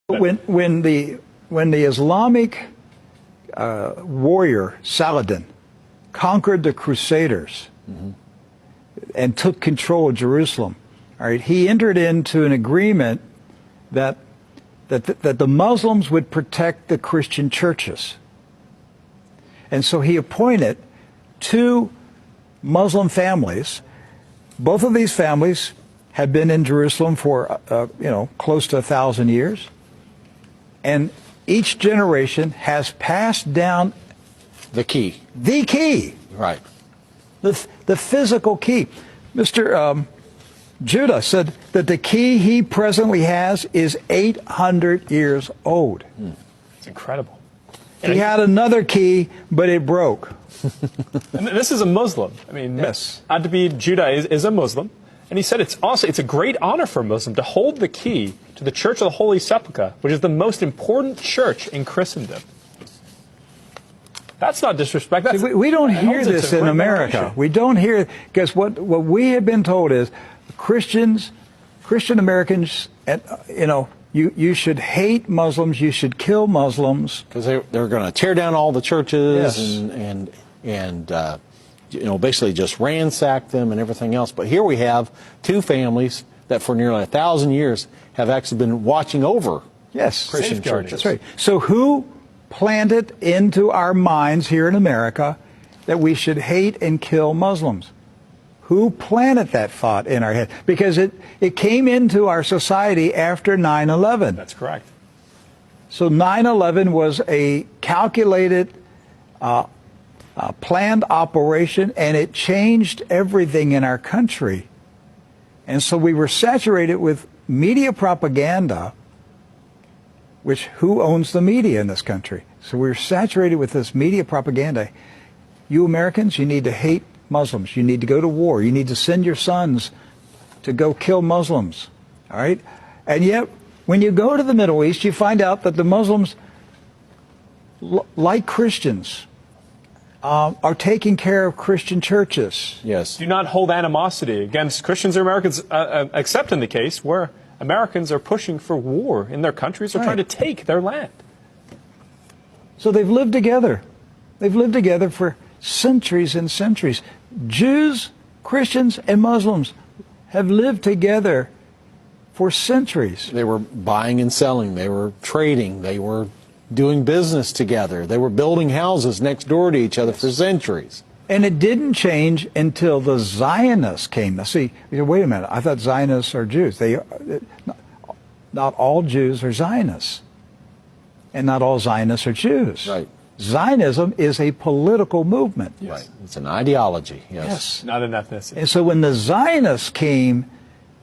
When the Islamic warrior Saladin conquered the Crusaders and took control of Jerusalem, all right, he entered into an agreement that the Muslims would protect the Christian churches. And so he appointed two Muslim families. Both of these families had been in Jerusalem for, close to 1,000 years. And each generation has passed down the key. The key. Right. The physical key. Mr. Judah said that the key he presently has is 800 years old. It's incredible. He had another key, but it broke. And this is a Muslim. I mean, yes. Adbi Judah is a Muslim. And he said it's a great honor for a Muslim to hold the key to the Church of the Holy Sepulchre, which is the most important church in Christendom. That's not disrespect. That's, we don't hear this in America. We don't hear, because what we have been told is Christian Americans, you should hate Muslims, you should kill Muslims. Because they're going to tear down all the churches yes. and basically just ransack them and everything else. But here we have two families that for nearly 1,000 years have actually been watching over Christian churches. That's right. So who planted into our minds here in America that we should hate and kill Muslims? Who planted that thought in our head? Because it came into our society after 9/11. That's correct. So 9/11 was a calculated, planned operation, and it changed everything in our country. And so we were saturated with media propaganda, which who owns the media in this country? So we're saturated with this media propaganda. You Americans, you need to hate Muslims. You need to go to war. You need to send your sons to go kill Muslims. All right? And yet, when you go to the Middle East, you find out that the Muslims, like Christians, are taking care of Christian churches. Yes. Do not hold animosity against Christians or Americans, except in the case where Americans are pushing for war in their countries or trying to take their land. So they've lived together. They've lived together for centuries and centuries. Jews, Christians, and Muslims have lived together for centuries. They were buying and selling. They were trading. They were doing business together. They were building houses next door to each other for centuries. And it didn't change until the Zionists came. Now, see, wait a minute. I thought Zionists are Jews. Not all Jews are Zionists. And not all Zionists are Jews. Right. Zionism is a political movement. Yes. Right. It's an ideology. Yes. Not an ethnicity. And so when the Zionists came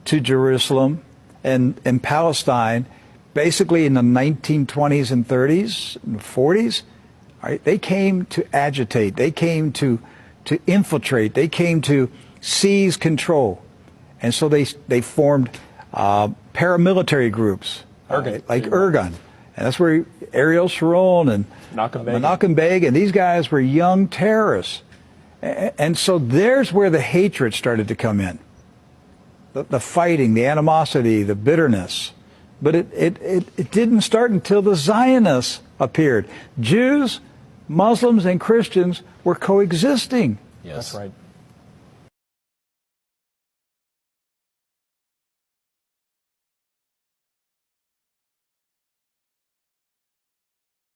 to Jerusalem and Palestine, basically in the 1920s and 30s and 40s, right, they came to agitate. They came to infiltrate. They came to seize control. And so they formed paramilitary groups, like Ergun. And that's where Ariel Sharon and Menachem Begin, and these guys were young terrorists. And so there's where the hatred started to come in. The fighting, the animosity, the bitterness. But it didn't start until the Zionists appeared. Jews, Muslims, and Christians were coexisting. Yes. That's right.